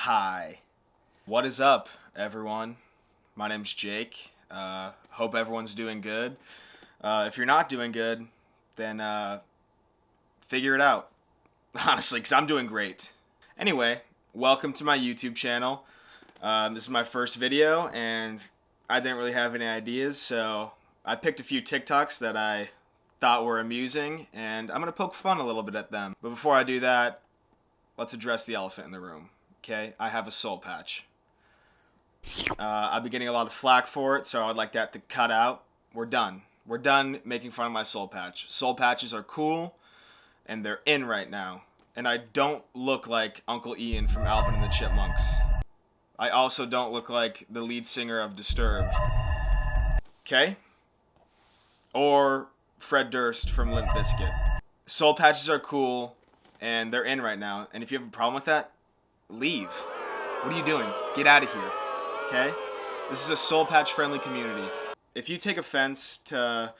Hi. What is up, everyone? My name's Jake. Hope everyone's doing good. If you're not doing good, then figure it out. Honestly, because I'm doing great. Anyway, welcome to my YouTube channel. This is my first video, and I didn't really have any ideas, so I picked a few TikToks that I thought were amusing, and I'm going to poke fun a little bit at them. But before I do that, let's address the elephant in the room. Okay, I have a soul patch. I've been getting a lot of flack for it, so I'd like that to cut out. We're done. We're done making fun of my soul patch. Soul patches are cool, and they're in right now. And I don't look like Uncle Ian from Alvin and the Chipmunks. I also don't look like the lead singer of Disturbed. Okay? Or Fred Durst from Limp Bizkit. Soul patches are cool, and they're in right now. And if you have a problem with that, leave. What are you doing? Get out of here. Okay? This is a soul patch friendly community. If you take offense to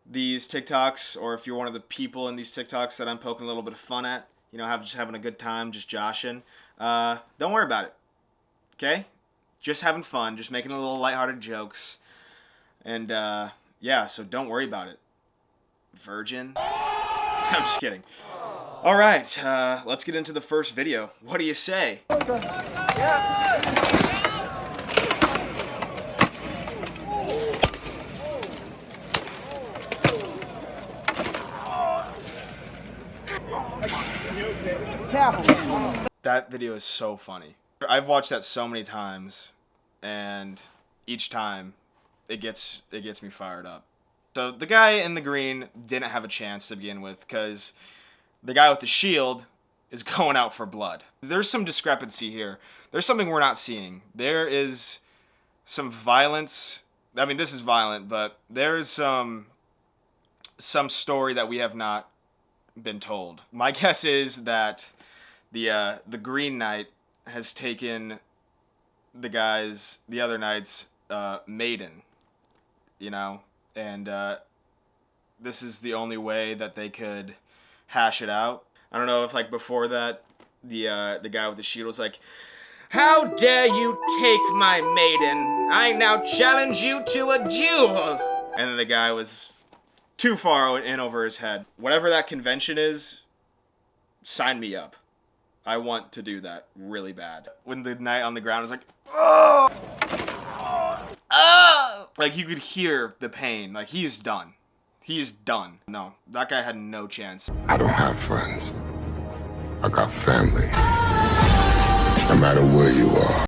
these TikToks, or if you're one of the people in these TikToks that I'm poking a little bit of fun at, you know, just having a good time, just joshing, don't worry about it. Okay? Just having fun, just making a little lighthearted jokes. And yeah, so don't worry about it. Virgin? I'm just kidding. All right, let's get into the first video. What do you say? That video is so funny. I've watched that so many times, and each time it gets me fired up. So the guy in the green didn't have a chance to begin with, because the guy with the shield is going out for blood. There's some discrepancy here. There's something we're not seeing. There is some violence. I mean, this is violent, but there is some story that we have not been told. My guess is that the Green Knight has taken the other knight's maiden, you know, and this is the only way that they could hash it out. I don't know if, like, before that, the guy with the shield was like, "How dare you take my maiden? I now challenge you to a duel!" And then the guy was too far in over his head. Whatever that convention is, sign me up. I want to do that really bad. When the knight on the ground is like, "Oh! Oh!" Like, you could hear the pain. Like, he is done. He is done. No, that guy had no chance. I don't have friends. I got family. No matter where you are.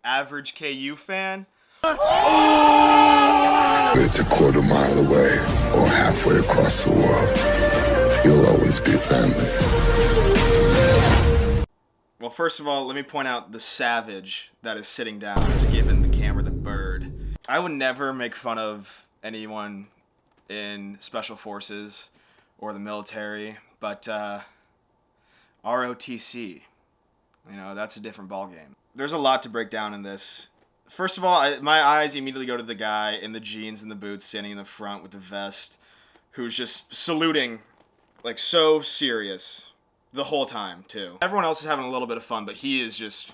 Average KU fan? It's a quarter mile away or halfway across the world. You'll always be family. Well, first of all, let me point out the savage that is sitting down has given the camera the bird. I would never make fun of anyone in special forces or the military, but ROTC, you know, that's a different ballgame. There's a lot to break down in this. First of all, my eyes immediately go to the guy in the jeans and the boots standing in the front with the vest, who's just saluting, like, so serious the whole time, too. Everyone else is having a little bit of fun, but he is just...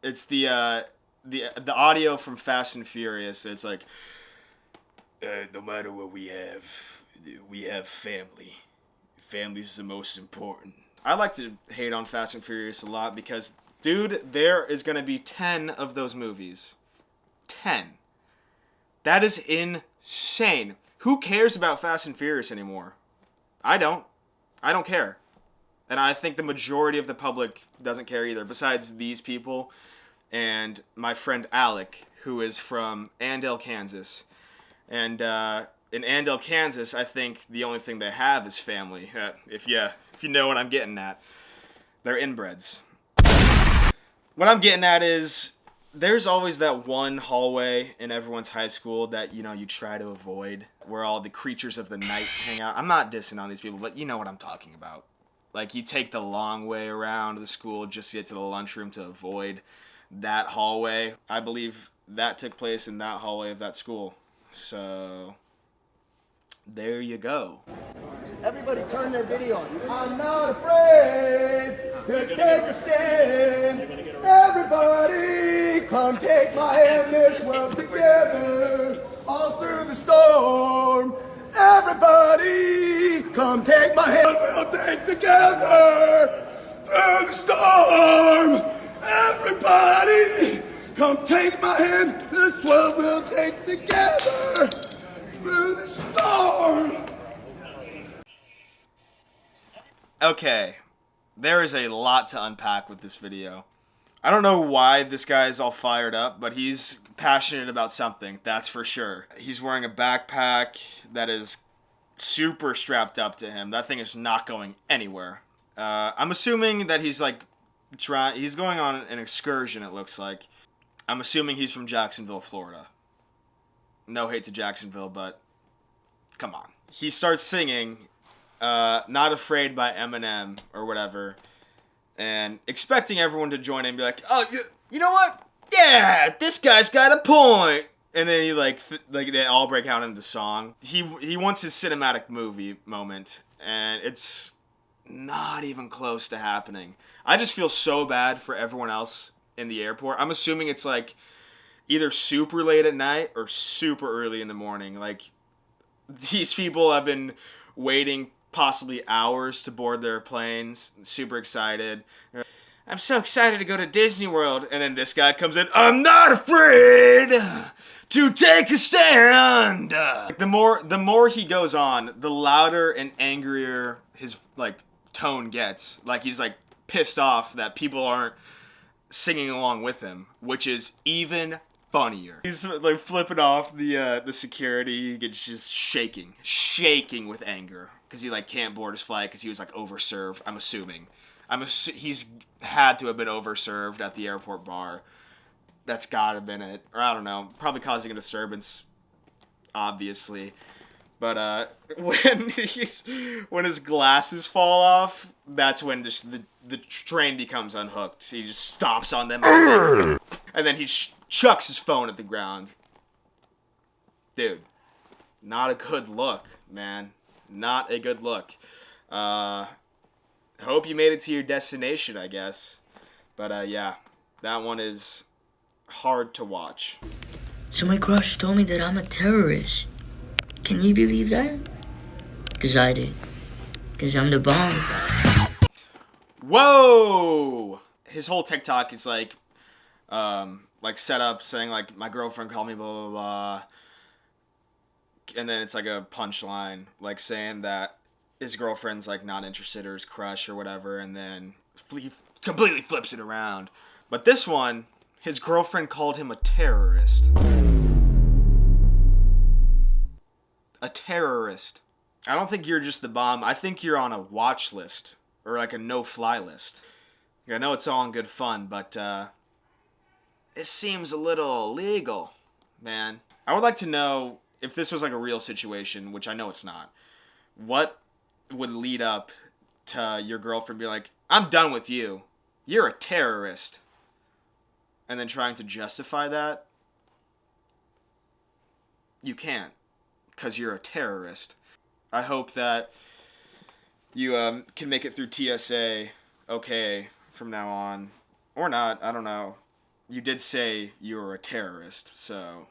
It's the audio from Fast and Furious. It's like, no matter what we have family. Family's the most important. I like to hate on Fast and Furious a lot because, dude, there is going to be 10 of those movies. 10. That is insane. Who cares about Fast and Furious anymore? I don't. I don't care. And I think the majority of the public doesn't care either, besides these people and my friend Alec, who is from Andale, Kansas. And in Andale, Kansas, I think the only thing they have is family. If you know what I'm getting at. They're inbreds. What I'm getting at is, there's always that one hallway in everyone's high school that, you know, you try to avoid, where all the creatures of the night hang out. I'm not dissing on these people, but you know what I'm talking about. Like, you take the long way around the school just to get to the lunchroom to avoid that hallway. I believe that took place in that hallway of that school. So, There you go. Everybody turn their video on. I'm not afraid to take a stand. Everybody come take my hand, this world together. All through the storm. Everybody come take my hand, we'll take together. Through the storm. Everybody come take my hand, this world we'll take together. Through the storm. Okay, there is a lot to unpack with this video. I don't know why this guy is all fired up, but he's passionate about something, that's for sure. He's wearing a backpack that is super strapped up to him. That thing is not going anywhere. I'm assuming that he's like he's going on an excursion, it looks like. I'm assuming he's from Jacksonville, Florida. No hate to Jacksonville, but come on. He starts singing Not Afraid by Eminem or whatever, and expecting everyone to join in and be like, oh, you know what? Yeah, this guy's got a point. And then he like they all break out into song. He wants his cinematic movie moment, and it's not even close to happening. I just feel so bad for everyone else in the airport. I'm assuming it's like either super late at night or super early in the morning. Like, these people have been waiting possibly hours to board their planes, super excited. I'm so excited to go to Disney World. And then this guy comes in, I'm not afraid to take a stand. The more he goes on, the louder and angrier his like tone gets. Like, he's like pissed off that people aren't singing along with him, which is even funnier. He's like flipping off the security. He gets just shaking with anger because he like can't board his flight because he was like overserved. I'm assuming. He's had to have been overserved at the airport bar. That's gotta have been it, or I don't know. Probably causing a disturbance, obviously. But when his glasses fall off, that's when just the train becomes unhooked. He just stomps on them, and then he chucks his phone at the ground. Dude, not a good look, man. Not a good look. Hope you made it to your destination, I guess. But yeah, that one is hard to watch. So my crush told me that I'm a terrorist. Can you believe that? Because I did. Because I'm the bomb. Whoa! His whole TikTok is like set up saying like, my girlfriend called me blah blah blah, and then it's like a punchline like saying that his girlfriend's like not interested or his crush or whatever, and then he completely flips it around. But this one, his girlfriend called him a terrorist. A terrorist. I don't think you're just the bomb. I think you're on a watch list or like a no-fly list. I know it's all in good fun, but it seems a little illegal, man. I would like to know if this was like a real situation, which I know it's not. What would lead up to your girlfriend being like, I'm done with you. You're a terrorist. And then trying to justify that? You can't. Because you're a terrorist. I hope that you can make it through TSA okay from now on. Or not, I don't know. You did say you were a terrorist, so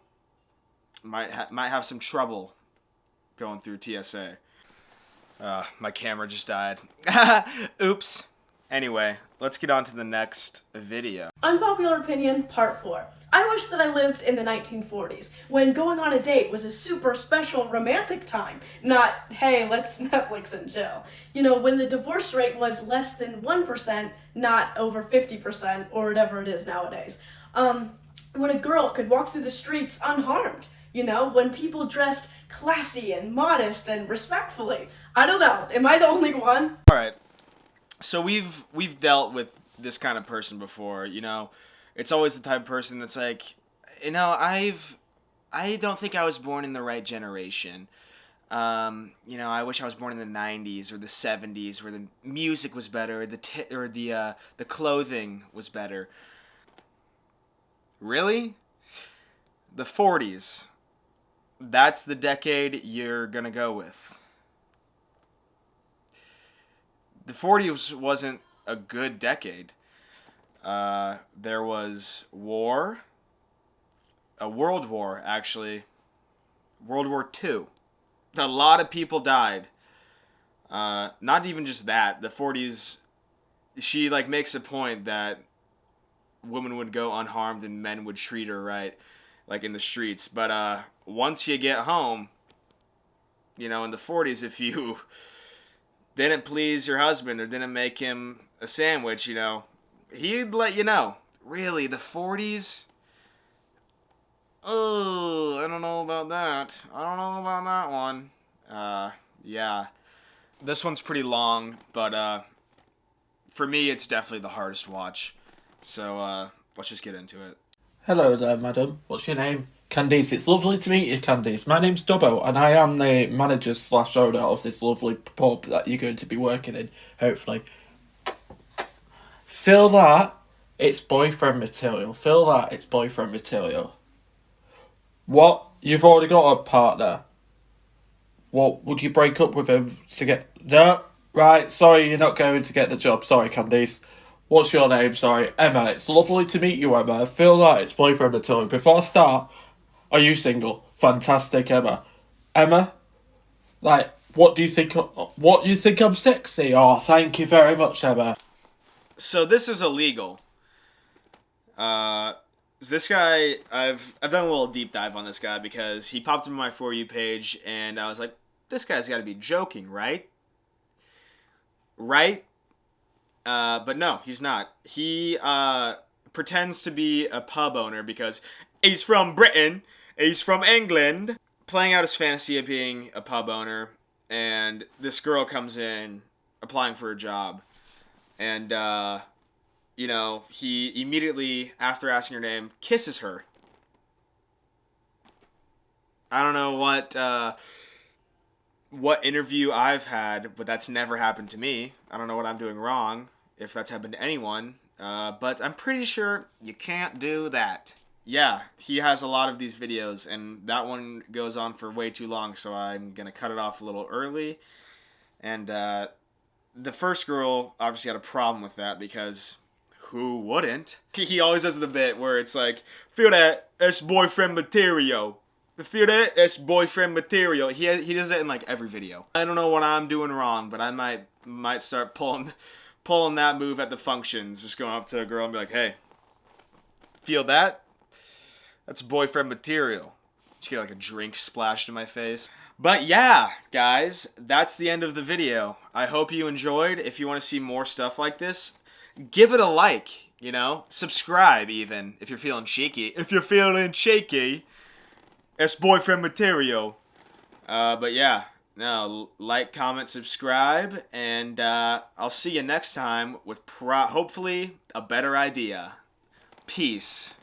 might have some trouble going through TSA. My camera just died. Oops. Anyway, let's get on to the next video. Unpopular opinion, part 4. I wish that I lived in the 1940s, when going on a date was a super special romantic time, not, hey, let's Netflix and chill. You know, when the divorce rate was less than 1%, not over 50%, or whatever it is nowadays. When a girl could walk through the streets unharmed. You know, when people dressed classy and modest and respectfully. I don't know, am I the only one? Alright, so we've dealt with this kind of person before, you know. It's always the type of person that's like, you know, I don't think I was born in the right generation. You know, I wish I was born in the 90s or the 70s where the music was better, or the clothing was better. Really? The 40s that's the decade you're going to go with. The 40s wasn't a good decade. There was war, a world war, actually. World War II. A lot of people died. Not even just that. The 40s, she like makes a point that women would go unharmed and men would treat her right, like in the streets. But once you get home, you know, in the 40s, if you didn't please your husband or didn't make him a sandwich, you know, he'd let you know. Really, the 40s? Oh, I don't know about that. I don't know about that one. Yeah. This one's pretty long, but for me, it's definitely the hardest watch. So let's just get into it. Hello there, madam. What's your name? Candice. It's lovely to meet you, Candice. My name's Dobbo, and I am the manager slash owner of this lovely pub that you're going to be working in, hopefully. Feel that it's boyfriend material. Feel that it's boyfriend material. What? You've already got a partner? What, would you break up with him to get... No? Right, sorry, you're not going to get the job. Sorry, Candice. What's your name? Sorry. Emma. It's lovely to meet you, Emma. Feel that it's boyfriend material. Before I start, are you single? Fantastic, Emma. Emma? Like, what do you think... What, you think I'm sexy? Oh, thank you very much, Emma. So this is illegal. This guy, I've done a little deep dive on this guy because he popped in my For You page, and I was like, this guy's got to be joking, right? Right? But no, he's not. He pretends to be a pub owner because he's from Britain, he's from England, playing out his fantasy of being a pub owner, and this girl comes in applying for a job, and you know, he immediately, after asking her name, kisses her. I don't know what interview I've had, but that's never happened to me. I don't know what I'm doing wrong, if that's happened to anyone, but I'm pretty sure you can't do that. Yeah, he has a lot of these videos, and that one goes on for way too long, so I'm going to cut it off a little early. And the first girl obviously had a problem with that because... who wouldn't? He always does the bit where it's like, feel that, it's boyfriend material. Feel that, it's boyfriend material. He does it in like every video. I don't know what I'm doing wrong, but I might start pulling that move at the functions. Just going up to a girl and be like, hey, feel that? That's boyfriend material. Just get like a drink splashed in my face. But yeah, guys, that's the end of the video. I hope you enjoyed. If you want to see more stuff like this, give it a like, you know? Subscribe, even, if you're feeling cheeky. If you're feeling cheeky, it's boyfriend material. But yeah, no, like, comment, subscribe, and I'll see you next time with hopefully a better idea. Peace.